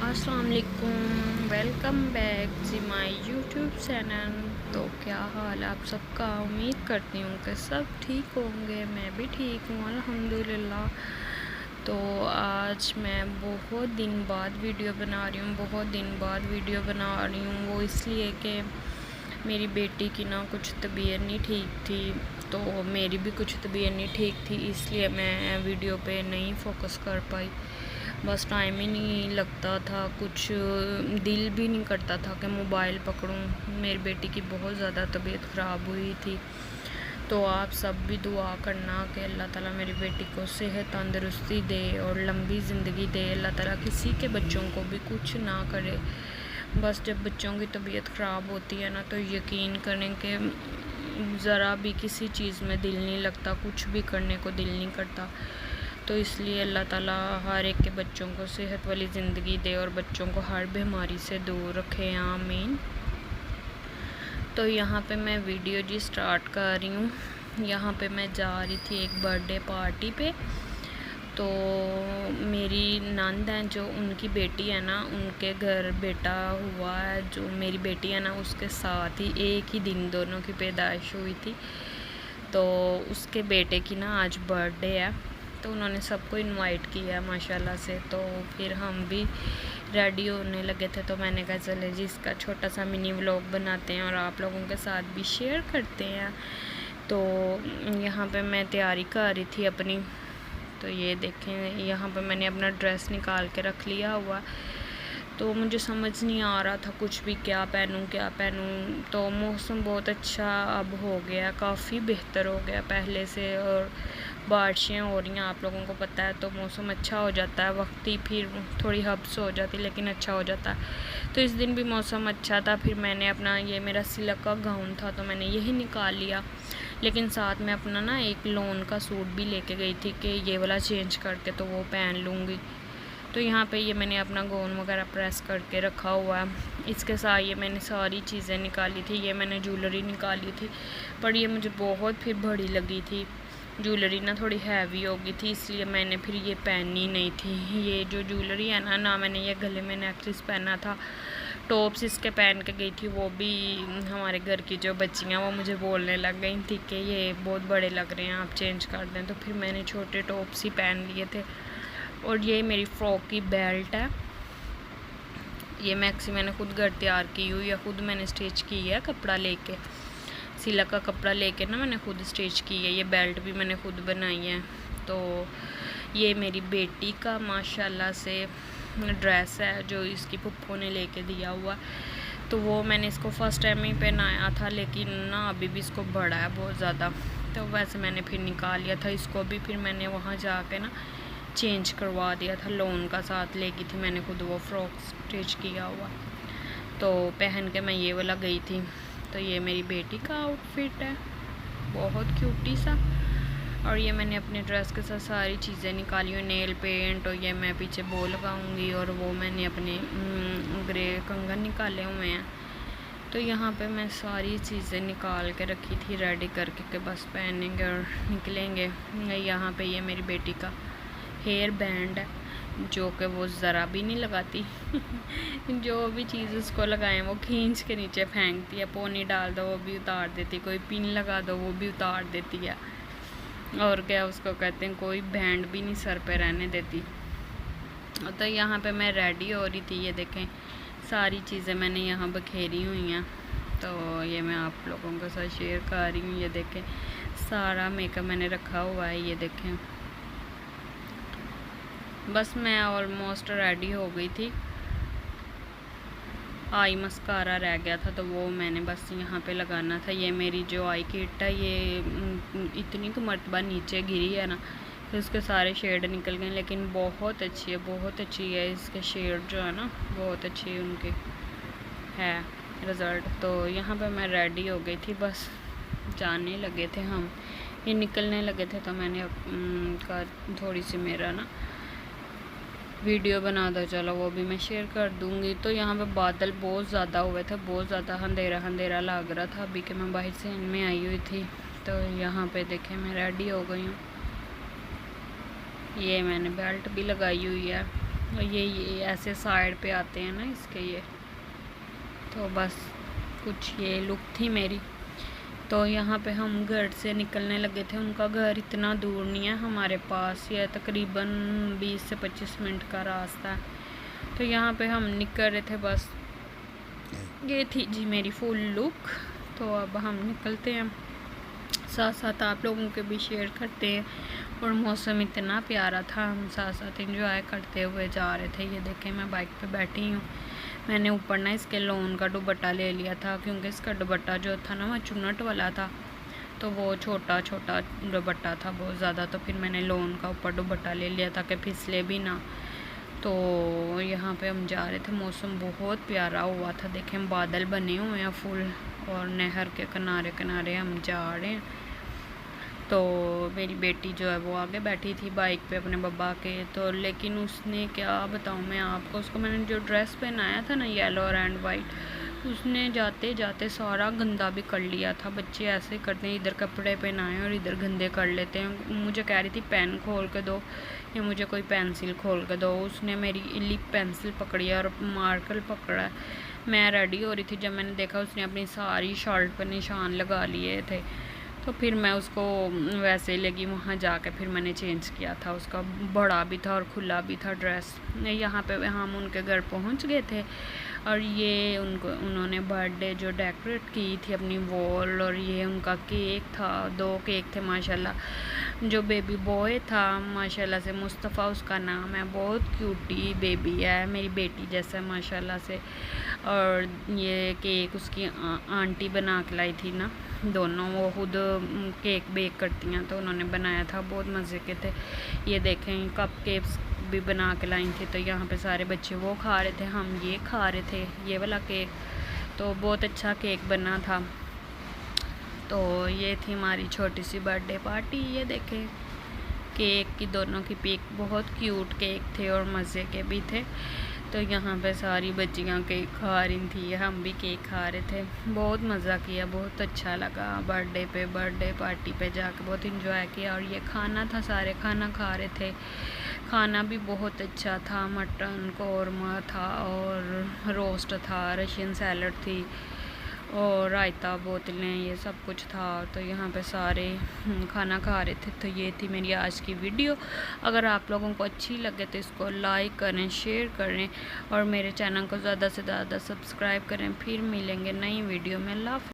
अस्सलाम वालेकुम, welcome back to my YouTube channel. तो क्या हाल आप सबका, उम्मीद करती हूँ कि सब ठीक होंगे। मैं भी ठीक हूँ अल्हम्दुलिल्लाह। तो आज मैं बहुत दिन बाद वीडियो बना रही हूँ, वो इसलिए कि मेरी बेटी की ना कुछ तबीयत नहीं ठीक थी, तो मेरी भी कुछ तबीयत नहीं ठीक थी, इसलिए मैं वीडियो पे नहीं फोकस कर पाई। बस टाइम ही नहीं लगता था, कुछ दिल भी नहीं करता था कि मोबाइल पकड़ूं। मेरी बेटी की बहुत ज़्यादा तबीयत ख़राब हुई थी। तो आप सब भी दुआ करना कि अल्लाह ताला मेरी बेटी को सेहत तंदुरुस्ती दे और लंबी ज़िंदगी दे। अल्लाह ताला किसी के बच्चों को भी कुछ ना करे। बस जब बच्चों की तबीयत ख़राब होती है ना, तो यकीन करें कि ज़रा भी किसी चीज़ में दिल नहीं लगता, कुछ भी करने को दिल नहीं करता। तो इसलिए अल्लाह ताला हर एक के बच्चों को सेहत वाली ज़िंदगी दे और बच्चों को हर बीमारी से दूर रखे, आमीन। तो यहाँ पे मैं वीडियो जी स्टार्ट कर रही हूँ। यहाँ पे मैं जा रही थी एक बर्थडे पार्टी पे। तो मेरी नंद हैं जो, उनकी बेटी है ना, उनके घर बेटा हुआ है। जो मेरी बेटी है ना, उसके साथ ही एक ही दिन दोनों की पैदाइश हुई थी। तो उसके बेटे की ना आज बर्थडे है, तो उन्होंने सबको इनवाइट किया माशाल्लाह से। तो फिर हम भी रेडी होने लगे थे, तो मैंने कहा चले जी इसका छोटा सा मिनी व्लॉग बनाते हैं और आप लोगों के साथ भी शेयर करते हैं। तो यहाँ पे मैं तैयारी कर रही थी अपनी। तो ये देखें, यहाँ पे मैंने अपना ड्रेस निकाल के रख लिया हुआ। तो मुझे समझ नहीं आ रहा था कुछ भी, क्या पहनूं। तो मौसम बहुत अच्छा अब हो गया, काफ़ी बेहतर हो गया पहले से, और बारिशें हो रही हैं, आप लोगों को पता है। तो मौसम अच्छा हो जाता है, वक्त ही फिर थोड़ी हब्स हो जाती, लेकिन अच्छा हो जाता है। तो इस दिन भी मौसम अच्छा था। फिर मैंने अपना, ये मेरा सिल्क का गाउन था, तो मैंने यही निकाल लिया। लेकिन साथ में अपना ना एक लॉन का सूट भी लेके गई थी कि ये वाला चेंज करके तो वो पहन लूँगी। तो यहाँ पे ये मैंने अपना गाउन वगैरह प्रेस करके रखा हुआ है। इसके साथ ये मैंने सारी चीज़ें निकाली थी। ये मैंने ज्वेलरी निकाली थी, पर ये मुझे बहुत फिर बड़ी लगी थी। ज्वेलरी ना थोड़ी हैवी हो गई थी, इसलिए मैंने फिर ये पहनी नहीं थी। ये जो ज्वेलरी है ना, मैंने ये गले में नेकलेस पहना था, टॉप्स इसके पहन के गई थी। वो भी हमारे घर की जो बच्चियाँ वो मुझे बोलने लग गई थी कि ये बहुत बड़े लग रहे हैं, आप चेंज कर दें। तो फिर मैंने छोटे टॉप्स ही पहन लिए थे। और ये मेरी फ़्रॉक की बेल्ट है। ये मैक्सी मैंने खुद घर तैयार की हुई, या खुद मैंने स्टिच की है, कपड़ा लेके, सिल्क का कपड़ा लेके ना मैंने खुद स्टिच की है। ये बेल्ट भी मैंने खुद बनाई है। तो ये मेरी बेटी का माशाल्लाह से ड्रेस है जो इसकी पुप्पो ने लेके दिया हुआ। तो वो मैंने इसको फ़र्स्ट टाइम ही पहनाया था, लेकिन ना अभी भी इसको बड़ा है बहुत ज़्यादा। तो वैसे मैंने फिर निकाल लिया था इसको भी। फिर मैंने वहाँ जाके ना चेंज करवा दिया था, लोन का साथ लेगी थी मैंने खुद वो फ्रॉक स्टिच किया हुआ। तो पहन के मैं ये वाला गई थी। तो ये मेरी बेटी का आउटफिट है, बहुत क्यूटी सा। और ये मैंने अपने ड्रेस के साथ सारी चीज़ें निकाली हुई, नेल पेंट, और ये मैं पीछे बो लगाऊंगी, और वो मैंने अपने ग्रे कंगन निकाले हुए हैं। तो यहाँ पे मैं सारी चीज़ें निकाल के रखी थी रेडी करके कि बस पहनेंगे और निकलेंगे। यहाँ पे ये मेरी बेटी का हेयर बैंड है, जो कि वो ज़रा भी नहीं लगाती जो भी चीज़ उसको लगाएं वो खींच के नीचे फेंकती है। पोनी डाल दो वो भी उतार देती, कोई पिन लगा दो वो भी उतार देती है। और क्या उसको कहते हैं, कोई बैंड भी नहीं सर पे रहने देती। तो यहाँ पे मैं रेडी हो रही थी। ये देखें सारी चीज़ें मैंने यहाँ बखेरी हुई हैं, तो ये मैं आप लोगों के साथ शेयर कर रही हूँ। ये देखें सारा मेकअप मैंने रखा हुआ है। ये देखें बस मैं ऑलमोस्ट रेडी हो गई थी। आई मस्कारा रह गया था, तो वो मैंने बस यहाँ पे लगाना था। ये मेरी जो आई किट है, ये इतनी की मरतबा नीचे गिरी है ना, तो इसके सारे शेड निकल गए, लेकिन बहुत अच्छी है, बहुत अच्छी है। इसके शेड जो है ना बहुत अच्छी उनके है रिज़ल्ट। तो यहाँ पे मैं रेडी हो गई थी, बस जाने लगे थे हम, ये निकलने लगे थे। तो मैंने का थोड़ी सी मेरा ना वीडियो बना दो, चलो वो भी मैं शेयर कर दूँगी। तो यहाँ पे बादल बहुत ज़्यादा हुए थे, बहुत ज़्यादा अंधेरा अंधेरा लग रहा था अभी कि मैं बाहर से इनमें आई हुई थी। तो यहाँ पे देखें मैं रेडी हो गई हूँ। ये मैंने बेल्ट भी लगाई हुई है। और ये ऐसे साइड पे आते हैं ना इसके ये। तो बस कुछ ये लुक थी मेरी। तो यहाँ पे हम घर से निकलने लगे थे। उनका घर इतना दूर नहीं है, हमारे पास ये तकरीबन 20 से 25 मिनट का रास्ता है। तो यहाँ पे हम निकल रहे थे बस। ये थी जी मेरी फुल लुक। तो अब हम निकलते हैं, साथ साथ आप लोगों के भी शेयर करते हैं। और मौसम इतना प्यारा था, हम साथ साथ एंजॉय करते हुए जा रहे थे। ये देखें मैं बाइक पे बैठी हूँ। मैंने ऊपर ना इसके लोन का दुपट्टा ले लिया था, क्योंकि इसका दुपट्टा जो था ना वह चुन्नट वाला था, तो वो छोटा छोटा दुपट्टा था बहुत ज़्यादा। तो फिर मैंने लोन का ऊपर दुपट्टा ले लिया था कि फिसले भी ना। तो यहाँ पे हम जा रहे थे, मौसम बहुत प्यारा हुआ था। देखें बादल बने हुए हैं फुल, और नहर के किनारे किनारे हम जा रहे हैं। तो मेरी बेटी जो है वो आगे बैठी थी बाइक पे अपने बब्बा के। तो लेकिन उसने क्या बताऊँ मैं आपको, उसको मैंने जो ड्रेस पहनाया था ना येलो और एंड वाइट, उसने जाते जाते सारा गंदा भी कर लिया था। बच्चे ऐसे करते हैं, इधर कपड़े पहनाए और इधर गंदे कर लेते हैं। मुझे कह रही थी पेन खोल के दो या मुझे कोई पेंसिल खोल के दो। उसने मेरी लिप पेंसिल पकड़ी और मार्कर पकड़ा। मैं रेडी हो रही थी, जब मैंने देखा उसने अपनी सारी शर्ट पर निशान लगा लिए थे। तो फिर मैं उसको वैसे लगी वहाँ जाकर, फिर मैंने चेंज किया था। उसका बड़ा भी था और खुला भी था ड्रेस। यहाँ पे हम उनके घर पहुँच गए थे, और ये उन्होंने बर्थडे जो डेकोरेट की थी अपनी वॉल, और ये उनका केक था, 2 केक थे माशाल्लाह। जो बेबी बॉय था माशाल्लाह से, मुस्तफ़ा उसका नाम है, बहुत क्यूटी बेबी है, मेरी बेटी जैसा माशाल्लाह से। और ये केक उसकी आंटी बना के लाई थी ना, दोनों वो खुद केक बेक करती हैं, तो उन्होंने बनाया था, बहुत मज़े के थे। ये देखें कप केक्स भी बना के लाई थी। तो यहाँ पे सारे बच्चे वो खा रहे थे, हम ये खा रहे थे ये वाला केक। तो बहुत अच्छा केक बना था। तो ये थी हमारी छोटी सी बर्थडे पार्टी। ये देखें केक की दोनों की पिक, बहुत क्यूट केक थे और मज़े के भी थे। तो यहाँ पे सारी बच्चियाँ केक खा रही थी, हम भी केक खा रहे थे। बहुत मज़ा किया, बहुत अच्छा लगा। बर्थडे पार्टी पे जाके बहुत इंजॉय किया। और ये खाना था, सारे खाना खा रहे थे। खाना भी बहुत अच्छा था, मटन कौरमा था और रोस्ट था, रशियन सैलड थी और रायता, बोतलें, ये सब कुछ था। तो यहाँ पे सारे खाना खा रहे थे। तो ये थी मेरी आज की वीडियो। अगर आप लोगों को अच्छी लगे तो इसको लाइक करें, शेयर करें और मेरे चैनल को ज़्यादा से ज़्यादा सब्सक्राइब करें। फिर मिलेंगे नई वीडियो में। अल्लाह हाफ़िज़।